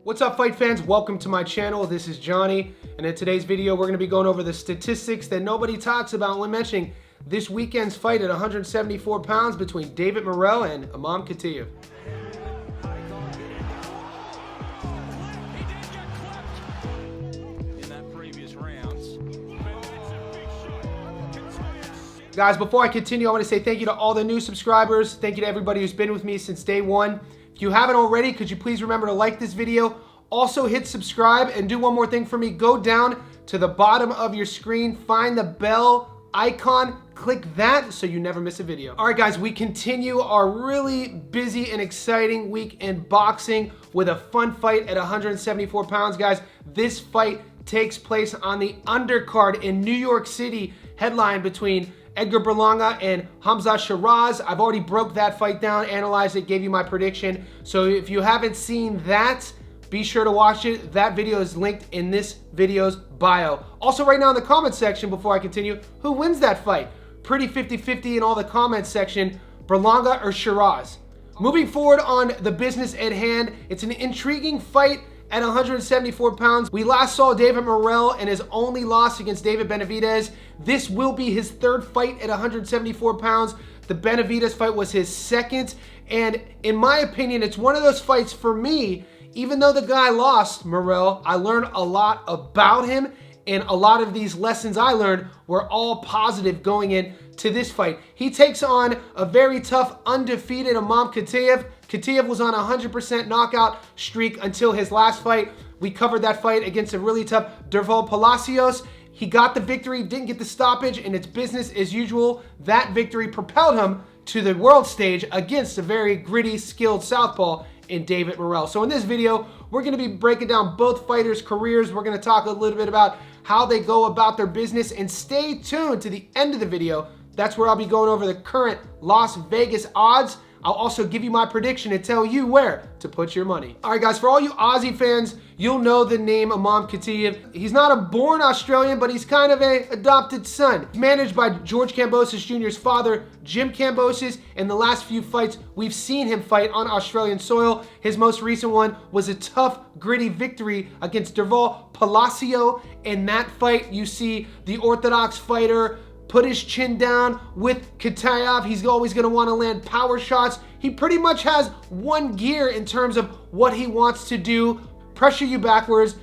What's up, fight fans? Welcome to my channel. This is Johnny, and in today's video we're going to be going over the statistics that nobody talks about when mentioning this weekend's fight at 174 pounds between David Morrell and Imam Khataev. Guys, before I continue, I want to say thank you to all the new subscribers. Thank you to everybody who's been with me since day one. If you haven't already, could you please remember to like this video? Also hit subscribe and do one more thing for me. Go down to the bottom of your screen, find the bell icon, click that so you never miss a video. All right, guys, we continue our really busy and exciting week in boxing with a fun fight at 174 pounds, guys. This fight takes place on the undercard in New York City, headline between Edgar Berlanga and Hamza Shiraz. I've already broke that fight down, analyzed it, gave you my prediction. So if you haven't seen that, be sure to watch it. That video is linked in this video's bio. Also, right now in the comments section, before I continue, who wins that fight? Pretty 50-50 in all the comments section, Berlanga or Shiraz. Moving forward on the business at hand, it's an intriguing fight at 174 pounds. We last saw David Morrell in his only loss against David Benavidez. This will be his third fight at 174 pounds. The Benavidez fight was his second. And in my opinion, it's one of those fights for me, even though the guy lost, Morrell, I learned a lot about him. And a lot of these lessons I learned were all positive going into this fight. He takes on a very tough, undefeated Imam Khataev. Khataev was on a 100% knockout streak until his last fight. We covered that fight against a really tough Derval Palacios. He got the victory, didn't get the stoppage, and it's business as usual. That victory propelled him to the world stage against a very gritty, skilled southpaw in David Morrell. So in this video, we're going to be breaking down both fighters' careers. We're going to talk a little bit about how they go about their business, and stay tuned to the end of the video. That's where I'll be going over the current Las Vegas odds. I'll also give you my prediction and tell you where to put your money. All right, guys, for all you Aussie fans, you'll know the name Imam Khataev. He's not a born Australian, but he's kind of an adopted son. Managed by George Kambosos Jr.'s father, Jim Kambosos. In the last few fights, we've seen him fight on Australian soil. His most recent one was a tough, gritty victory against Derval Palacio. In that fight, you see the orthodox fighter put his chin down with Khataev. He's always going to want to land power shots. He pretty much has one gear in terms of what he wants to do: pressure you backwards,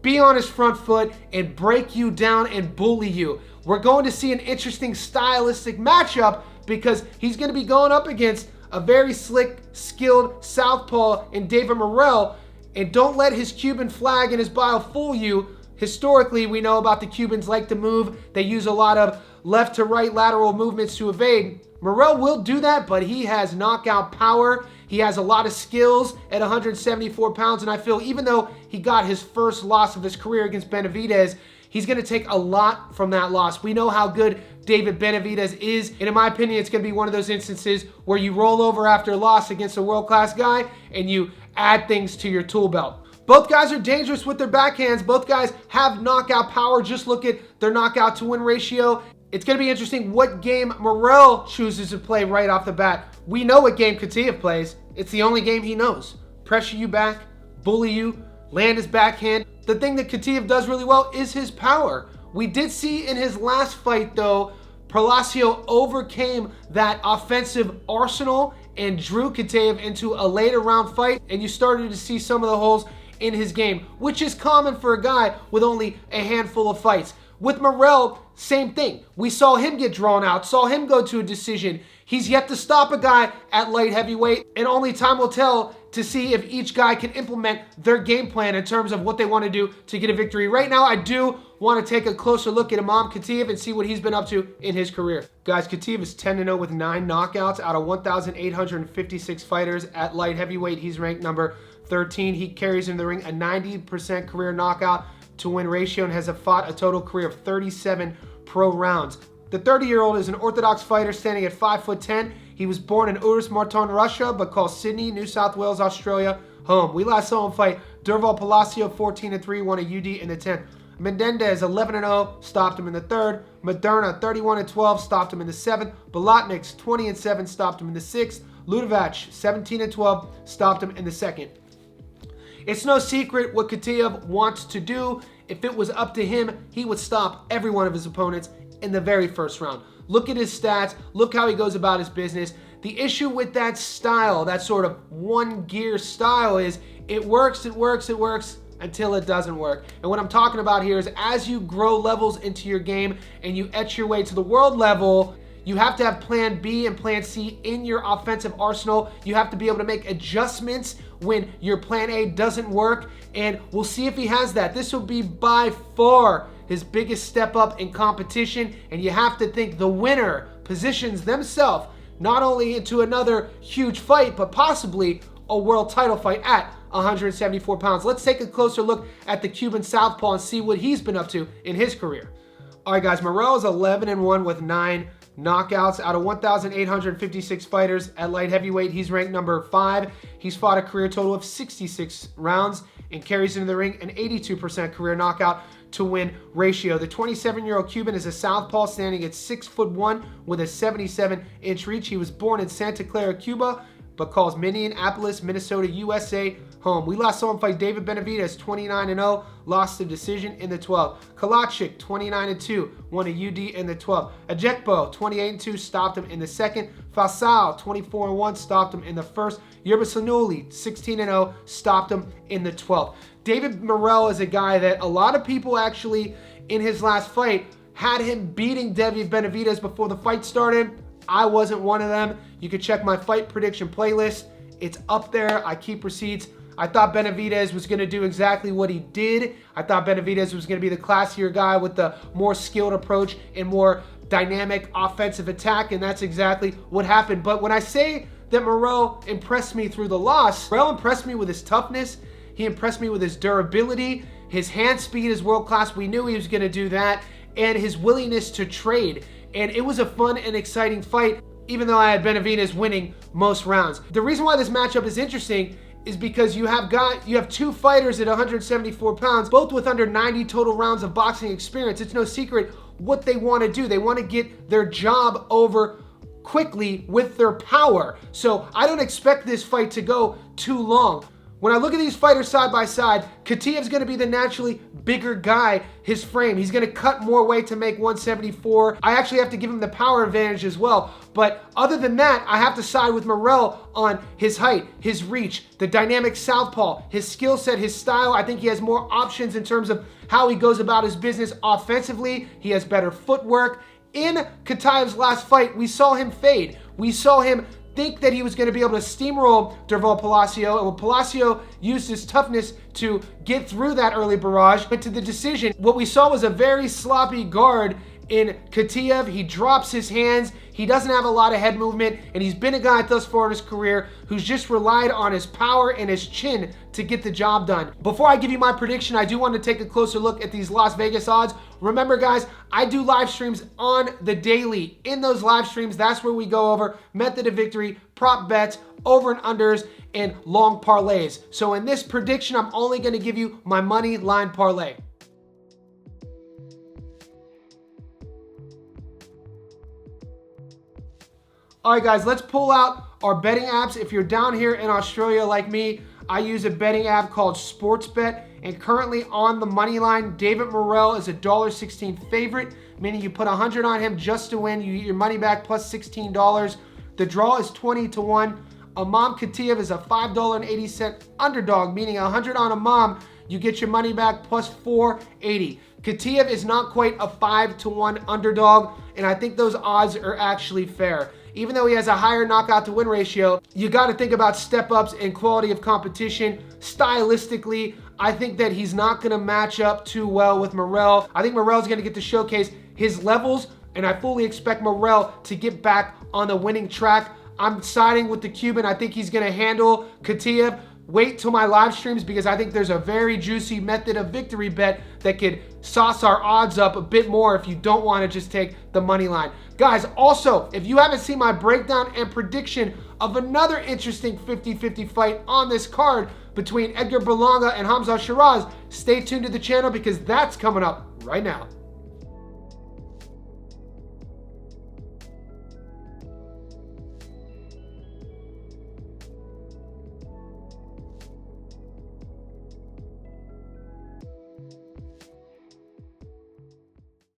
be on his front foot, and break you down and bully you. We're going to see an interesting stylistic matchup because he's going to be going up against a very slick, skilled southpaw in David Morrell. And don't let his Cuban flag and his bio fool you. Historically, we know about the Cubans like to move. They use a lot of left to right lateral movements to evade. Morrell will do that, but he has knockout power. He has a lot of skills at 174 pounds, and I feel even though he got his first loss of his career against Benavidez, he's going to take a lot from that loss. We know how good David Benavidez is, and in my opinion, it's going to be one of those instances where you roll over after a loss against a world-class guy and you add things to your tool belt. Both guys are dangerous with their backhands. Both guys have knockout power. Just look at their knockout to win ratio. It's going to be interesting what game Morrell chooses to play right off the bat. We know what game Khataev plays. It's the only game he knows. Pressure you back, bully you, land his backhand. The thing that Khataev does really well is his power. We did see in his last fight, though, Palacio overcame that offensive arsenal and drew Khataev into a later round fight, and you started to see some of the holes in his game, which is common for a guy with only a handful of fights. With Morrell, same thing. We saw him get drawn out, saw him go to a decision. He's yet to stop a guy at light heavyweight, and only time will tell to see if each guy can implement their game plan in terms of what they want to do to get a victory. Right now, I do want to take a closer look at Imam Khataev and see what he's been up to in his career. Guys, Khataev is 10-0 with 9 knockouts out of 1,856 fighters at light heavyweight. He's ranked number 13. He carries in the ring a 90% career knockout to win ratio and has fought a total career of 37 pro rounds. The 30-year-old is an orthodox fighter standing at 5'10". He was born in Urus-Marton, Russia, but calls Sydney, New South Wales, Australia home. We last saw him fight Derval Palacio, 14-3, won a UD in the 10th. Menendez, 11-0, stopped him in the 3rd. Moderna, 31-12, stopped him in the 7th. Bolotniks, 20-7, stopped him in the 6th. Ludovac, 17-12, stopped him in the 2nd. It's no secret what Khataev wants to do. If it was up to him, he would stop every one of his opponents in the very first round. Look at his stats. Look how he goes about his business. The issue with that style, that sort of one gear style, is it works until it doesn't work. And what I'm talking about here is as you grow levels into your game and you etch your way to the world level, you have to have plan B and plan C in your offensive arsenal. You have to be able to make adjustments when your plan A doesn't work, and we'll see if he has that. This will be by far his biggest step up in competition, and you have to think the winner positions themselves not only into another huge fight, but possibly a world title fight at 174 pounds. Let's take a closer look at the Cuban southpaw and see what he's been up to in his career. All right, guys, Morrell is 11-1 with 9 knockouts out of 1,856 fighters at light heavyweight. He's ranked number 5. He's fought a career total of 66 rounds and carries into the ring an 82% career knockout to win ratio. The 27-year-old Cuban is a southpaw standing at 6'1" with a 77-inch reach. He was born in Santa Clara, Cuba, but calls Minneapolis, Minnesota, USA home. We last saw him fight David Benavidez, 29-0, lost the decision in the 12. Kalachik, 29-2, won a UD in the 12. Ajekbo, 28-2, stopped him in the second. Fasal, 24-1, stopped him in the first. Yerba Sanuli, 16-0, stopped him in the 12th. David Morrell is a guy that a lot of people actually, in his last fight, had him beating David Benavidez before the fight started. I wasn't one of them. You can check my fight prediction playlist. It's up there. I keep receipts. I thought Benavidez was going to do exactly what he did. I thought Benavidez was going to be the classier guy with the more skilled approach and more dynamic offensive attack, and that's exactly what happened. But when I say that Morrell impressed me through the loss, Morrell impressed me with his toughness. He impressed me with his durability. His hand speed is world class. We knew he was going to do that. And his willingness to trade. And it was a fun and exciting fight, even though I had Benavidez winning most rounds. The reason why this matchup is interesting is because you have two fighters at 174 pounds, both with under 90 total rounds of boxing experience. It's no secret what they want to do. They want to get their job over quickly with their power. So I don't expect this fight to go too long. When I look at these fighters side by side, Khataev's going to be the naturally bigger guy, his frame. He's going to cut more weight to make 174. I actually have to give him the power advantage as well. But other than that, I have to side with Morrell on his height, his reach, the dynamic southpaw, his skill set, his style. I think he has more options in terms of how he goes about his business offensively. He has better footwork. In Khataev's last fight, we saw him fade. We saw him think that he was going to be able to steamroll Derval Palacio, and when Palacio used his toughness to get through that early barrage, went to the decision. What we saw was a very sloppy guard in Khataev. He drops his hands. He doesn't have a lot of head movement, and he's been a guy thus far in his career who's just relied on his power and his chin to get the job done. Before I give you my prediction, I do want to take a closer look at these Las Vegas odds. Remember, guys, I do live streams on the daily. In those live streams, that's where we go over method of victory, prop bets, over and unders, and long parlays. So in this prediction, I'm only going to give you my money line parlay. All right, guys, let's pull out our betting apps. If you're down here in Australia like me, I use a betting app called Sportsbet, and currently on the money line, David Morrell is a $1.16 favorite, meaning you put 100 on him just to win. You get your money back plus $16. The draw is 20-1. Imam Khataev is a $5.80 underdog, meaning 100 on Imam, you get your money back plus $4.80. Khataev is not quite a 5-1 underdog, and I think those odds are actually fair. Even though he has a higher knockout to win ratio, you got to think about step-ups and quality of competition. Stylistically, I think that he's not going to match up too well with Morrell. I think Morrell's going to get to showcase his levels, and I fully expect Morrell to get back on the winning track. I'm siding with the Cuban. I think he's going to handle Khataev. Wait till my live streams because I think there's a very juicy method of victory bet that could sauce our odds up a bit more if you don't want to just take the money line. Guys, also, if you haven't seen my breakdown and prediction of another interesting 50-50 fight on this card between Edgar Berlanga and Hamza Shiraz, stay tuned to the channel because that's coming up right now.